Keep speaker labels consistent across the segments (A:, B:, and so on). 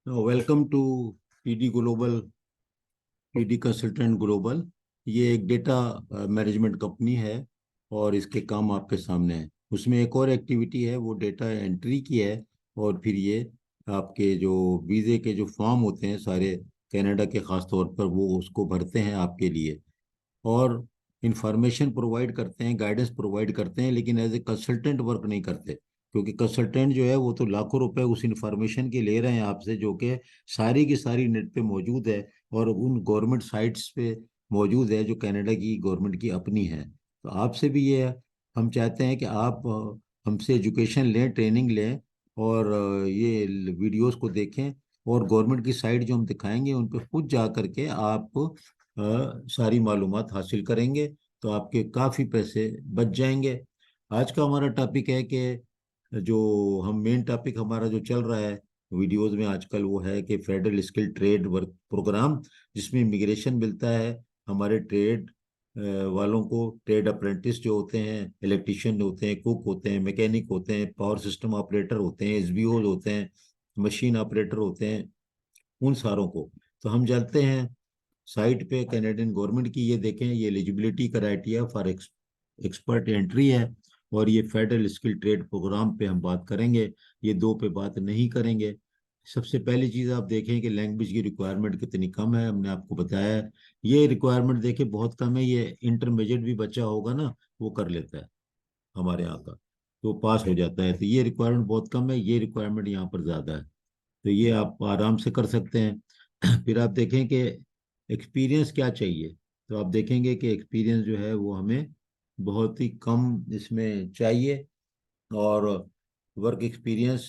A: Welcome to PD global, PD consultant global. ये एक data management company है और इसके काम आपके सामने है। उसमें एक और एक्टिविटी है, वो डेटा एंट्री की है। और फिर ये आपके जो वीज़े के जो फॉर्म होते हैं सारे, कनाडा के ख़ास तौर पर, वो उसको भरते हैं आपके लिए। और इंफॉर्मेशन प्रोवाइड करते हैं, गाइडेंस प्रोवाइड करते हैं, लेकिन एज ए कंसल्टेंट वर्क नहीं करते। क्योंकि कंसल्टेंट जो है वो तो लाखों रुपए उस इंफॉर्मेशन के ले रहे हैं आपसे, जो कि सारी की सारी नेट पे मौजूद है और उन गवर्नमेंट साइट्स पे मौजूद है जो कनाडा की गवर्नमेंट की अपनी है। तो आपसे भी ये हम चाहते हैं कि आप हमसे एजुकेशन लें, ट्रेनिंग लें और ये वीडियोस को देखें। और गवर्नमेंट की साइट जो हम दिखाएंगे उन पर खुद जा करके आप सारी मालूमात हासिल करेंगे, तो आपके काफ़ी पैसे बच जाएंगे। आज का हमारा टॉपिक है कि जो हम मेन टॉपिक हमारा जो चल रहा है वीडियोस में आजकल, वो है कि federal skill trade work programme, जिसमें इमिग्रेशन मिलता है हमारे ट्रेड वालों को। ट्रेड अप्रेंटिस जो होते हैं, इलेक्ट्रिशियन होते हैं, कुक होते हैं, मैकेनिक होते हैं, पावर सिस्टम ऑपरेटर होते हैं, एसबीओ होते हैं, मशीन ऑपरेटर होते हैं, उन सारों को। तो हम जानते हैं साइट पे कैनेडियन गवर्नमेंट की, ये देखें, ये eligibility criteria for expert entry है। और ये फेडरल स्किल ट्रेड प्रोग्राम पे हम बात करेंगे, ये दो पे बात नहीं करेंगे। सबसे पहली चीज़ आप देखें कि लैंग्वेज की रिक्वायरमेंट कितनी कम है, हमने आपको बताया है। ये रिक्वायरमेंट देखें बहुत कम है, ये इंटरमीडिएट भी बच्चा होगा ना, वो कर लेता है हमारे यहाँ का, तो पास हो जाता है। तो ये रिक्वायरमेंट बहुत कम है, ये रिक्वायरमेंट यहाँ पर ज़्यादा है। तो ये आप आराम से कर सकते हैं। फिर आप देखें कि एक्सपीरियंस क्या चाहिए, तो आप देखेंगे कि एक्सपीरियंस जो है वो हमें बहुत ही कम इसमें चाहिए। और वर्क एक्सपीरियंस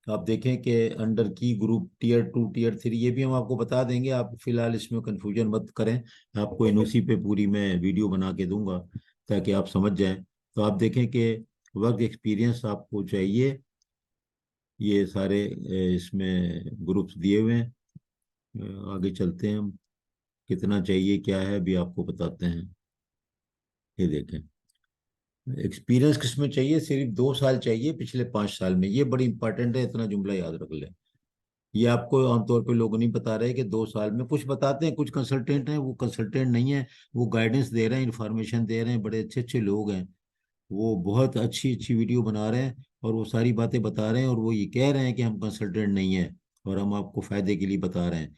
A: आप देखें कि अंडर की ग्रुप टीयर 2 टीयर 3, ये भी हम आपको बता देंगे, आप फिलहाल इसमें कंफ्यूजन मत करें। आपको एनओसी पे पूरी मैं वीडियो बना के दूंगा ताकि आप समझ जाएं। तो आप देखें कि वर्क एक्सपीरियंस आपको चाहिए, ये सारे इसमें ग्रुप्स दिए हुए हैं। आगे चलते हैं हम, कितना चाहिए क्या है अभी आपको बताते हैं। ये देखें, एक्सपीरियंस किसमें चाहिए, सिर्फ 2 साल चाहिए पिछले 5 साल में। ये बड़ी इंपॉर्टेंट है, इतना जुमला याद रख लें। ये आपको आमतौर पे लोग नहीं बता रहे कि 2 साल में, कुछ बताते हैं, कुछ कंसल्टेंट हैं, वो कंसल्टेंट नहीं है, वो गाइडेंस दे रहे हैं, इंफॉर्मेशन दे रहे हैं, बड़े अच्छे अच्छे लोग हैं, वो बहुत अच्छी अच्छी वीडियो बना रहे हैं और वो सारी बातें बता रहे हैं, और वो ये कह रहे हैं कि हम कंसल्टेंट नहीं है और हम आपको फायदे के लिए बता रहे हैं।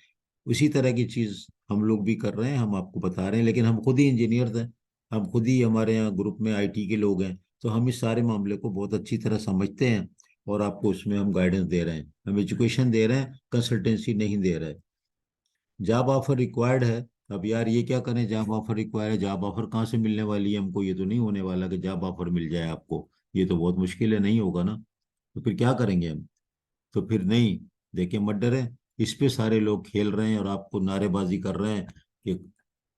A: उसी तरह की चीज़ हम लोग भी कर रहे हैं, हम आपको बता रहे हैं, लेकिन हम खुद ही इंजीनियर्स हैं, हम खुद ही, हमारे यहाँ ग्रुप में आईटी के लोग हैं, तो हम इस सारे मामले को बहुत अच्छी तरह समझते हैं। और आपको उसमें हम गाइडेंस दे रहे हैं, हम एजुकेशन दे रहे हैं, कंसल्टेंसी नहीं दे रहे। जॉब ऑफर रिक्वायर्ड है। अब यार ये क्या करें, जॉब ऑफर रिक्वायर्ड है, जॉब ऑफर कहाँ से मिलने वाली है हमको, ये तो नहीं होने वाला कि जॉब ऑफर मिल जाए आपको, ये तो बहुत मुश्किल है, नहीं होगा ना। तो फिर क्या करेंगे हम, तो फिर नहीं। देखिए मत डरें, इस पे सारे लोग खेल रहे हैं और आपको नारेबाजी कर रहे हैं कि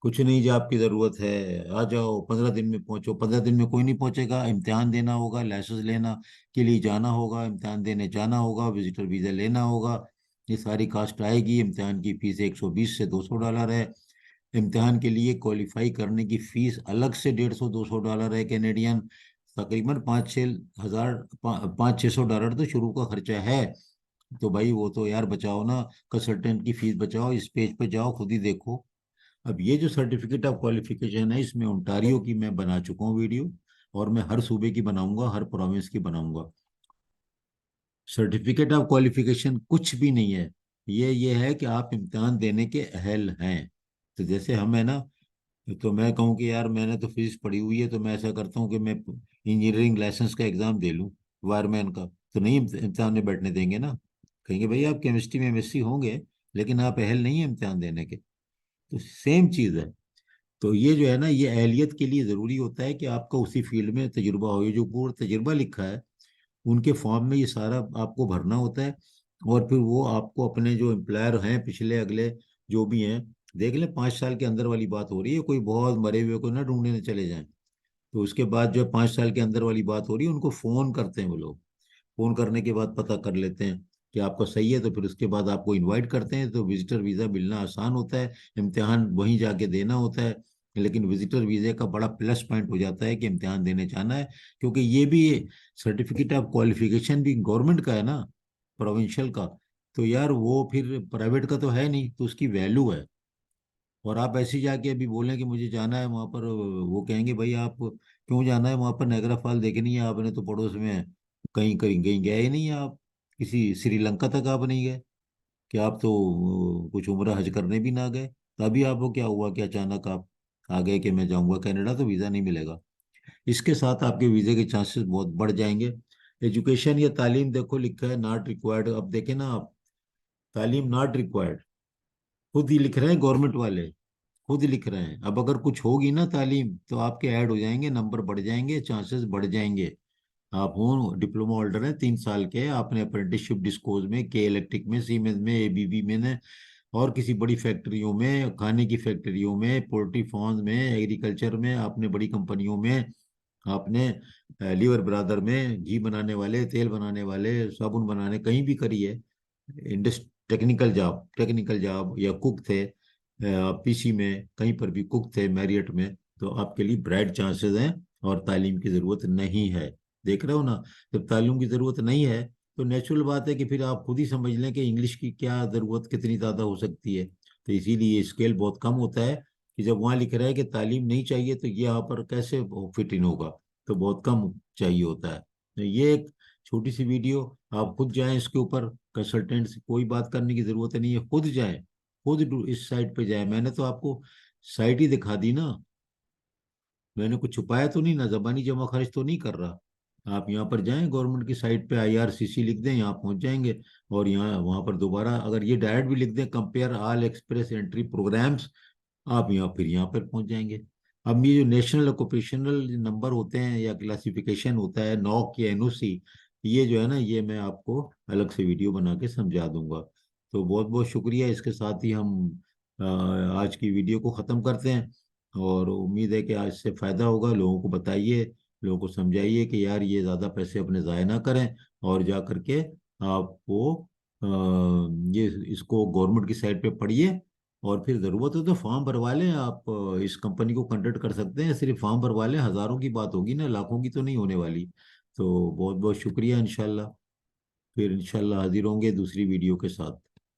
A: कुछ नहीं, जो आपकी ज़रूरत है आ जाओ, 15 दिन में पहुंचो। 15 दिन में कोई नहीं पहुंचेगा, इम्तिहान देना होगा, लाइसेंस लेना के लिए जाना होगा, इम्तिहान देने जाना होगा, विजिटर वीज़ा लेना होगा, ये सारी कास्ट आएगी। इम्तिहान की फीस 120 से $200 है। इम्तिहान के लिए क्वालिफाई करने की फीस अलग से 150-200 है कैनेडियन। तकरीबन 5-6 हज़ार, 500-600 डॉलर तो शुरू का खर्चा है। तो भाई वो तो यार बचाओ ना, कंसल्टेंट की फीस बचाओ, इस पेज पे जाओ, खुद ही देखो। अब ये जो सर्टिफिकेट ऑफ क्वालिफिकेशन है, इसमें ओंटारियो की मैं बना चुका हूँ वीडियो, और मैं हर सूबे की बनाऊंगा, हर प्रोविंस की बनाऊंगा। सर्टिफिकेट ऑफ क्वालिफिकेशन कुछ भी नहीं है, ये है कि आप इम्तिहान देने के अहल हैं। तो जैसे हम है ना, तो मैं कहूँ कि यार मैंने तो फिजिक्स पढ़ी हुई है, तो मैं ऐसा करता हूँ कि मैं इंजीनियरिंग लाइसेंस का एग्जाम दे लूँ, वायरमैन का, तो नहीं इम्तिहान में बैठने देंगे ना। कहेंगे भाई आप केमिस्ट्री में एमएससी होंगे, लेकिन आप अहल नहीं है इम्तिहान देने के। तो सेम चीज़ है। तो ये जो है ना, ये अहलियत के लिए ज़रूरी होता है कि आपका उसी फील्ड में तजुर्बा हो। ये जो पूरा तजुर्बा लिखा है उनके फॉर्म में ये सारा आपको भरना होता है। और फिर वो आपको अपने जो एम्प्लॉयर हैं, पिछले अगले जो भी हैं, देख लें, 5 साल के अंदर वाली बात हो रही है, कोई बहुत मरे हुए को ना ढूंढने चले जाएं। तो उसके बाद जो 5 साल के अंदर वाली बात हो रही है, उनको फ़ोन करते हैं वो लोग। फ़ोन करने के बाद पता कर लेते हैं कि आपका सही है, तो फिर उसके बाद आपको इनवाइट करते हैं, तो विजिटर वीज़ा मिलना आसान होता है। इम्तिहान वहीं जाके देना होता है, लेकिन विजिटर वीज़े का बड़ा प्लस पॉइंट हो जाता है कि इम्तिहान देने जाना है, क्योंकि ये भी सर्टिफिकेट ऑफ क्वालिफिकेशन भी गवर्नमेंट का है ना, प्रोविंशियल का। तो यार वो फिर प्राइवेट का तो है नहीं, तो उसकी वैल्यू है। और आप ऐसे ही जाके अभी बोलें कि मुझे जाना है वहां पर, वो कहेंगे भाई आप क्यों जाना है वहां पर, नायग्रा फॉल देखनी है आपने तो पड़ोस में है, कहीं कहीं कहीं गए ही नहीं है आप, किसी श्रीलंका तक आप नहीं गए, कि आप तो कुछ उम्र हज करने भी ना गए, तभी आपको क्या हुआ कि अचानक आप आ गए कि मैं जाऊंगा कनाडा, तो वीज़ा नहीं मिलेगा। इसके साथ आपके वीज़े के चांसेस बहुत बढ़ जाएंगे। एजुकेशन या तालीम देखो लिखा है नॉट रिक्वायर्ड, अब देखें ना आप, तालीम नॉट रिक्वायर्ड, खुद ही लिख रहे हैं गवर्नमेंट वाले, खुद ही लिख रहे हैं। अब अगर कुछ होगी ना तालीम तो आपके ऐड हो जाएंगे, नंबर बढ़ जाएंगे, चांसेस बढ़ जाएंगे। आप हो डिप्लोमा होल्डर हैं 3 साल के, आपने अप्रेंटिसशिप डिस्कोज में, के इलेक्ट्रिक में, सीमेंस में, एबीबी में ने, और किसी बड़ी फैक्ट्रियों में, खाने की फैक्ट्रियों में, पोल्ट्री फार्म में, एग्रीकल्चर में, आपने बड़ी कंपनियों में, आपने लीवर ब्रादर में, घी बनाने वाले, तेल बनाने वाले, साबुन बनाने, कहीं भी करी है इंडस्ट टेक्निकल जॉब, या कुक थे पीसी में, कहीं पर भी कुक थे मैरियट में, तो आपके लिए ब्राइट चांसेस हैं, और तालीम की ज़रूरत नहीं है। देख रहे हो ना, जब तालीम की ज़रूरत नहीं है तो नेचुरल बात है कि फिर आप खुद ही समझ लें कि इंग्लिश की क्या ज़रूरत कितनी ज़्यादा हो सकती है। तो इसीलिए ये स्केल बहुत कम होता है, कि जब वहाँ लिख रहा है कि तालीम नहीं चाहिए तो ये यहाँ पर कैसे फिट इन होगा, तो बहुत कम चाहिए होता है। तो ये एक छोटी सी वीडियो, आप खुद जाएं इसके ऊपर, कंसल्टेंट से कोई बात करने की ज़रूरत नहीं है, खुद जाएं, खुद इस साइट पे जाएं। मैंने तो आपको साइट ही दिखा दी ना, मैंने कुछ छुपाया तो नहीं ना, जबानी जमा खर्च तो नहीं कर रहा। आप यहाँ पर जाएं गवर्नमेंट की साइट पे, आईआरसीसी लिख दें, यहाँ पहुंच जाएंगे। और यहाँ वहाँ पर दोबारा अगर ये डायरेक्ट भी लिख दें, compare all express entry programmes, आप यहाँ फिर यहाँ पर पहुंच जाएंगे। अब ये जो नेशनल ऑक्यूपेशनल नंबर होते हैं या क्लासिफिकेशन होता है, नॉक या एनओसी, ये जो है ना, ये मैं आपको अलग से वीडियो बना के समझा दूंगा। तो बहुत बहुत शुक्रिया, इसके साथ ही हम आज की वीडियो को ख़त्म करते हैं। और उम्मीद है कि आज से फ़ायदा होगा, लोगों को बताइए, लोगों को समझाइए कि यार ये ज़्यादा पैसे अपने ज़ाया ना करें, और जा करके आपको ये इसको गवर्नमेंट की साइट पे पढ़िए। और फिर ज़रूरत हो तो फॉर्म भरवा लें आप, इस कंपनी को कांटेक्ट कर सकते हैं, सिर्फ फॉर्म भरवा लें, हज़ारों की बात होगी ना, लाखों की तो नहीं होने वाली। तो बहुत बहुत शुक्रिया, इंशाल्लाह फिर इंशाल्लाह हाजिर होंगे दूसरी वीडियो के साथ।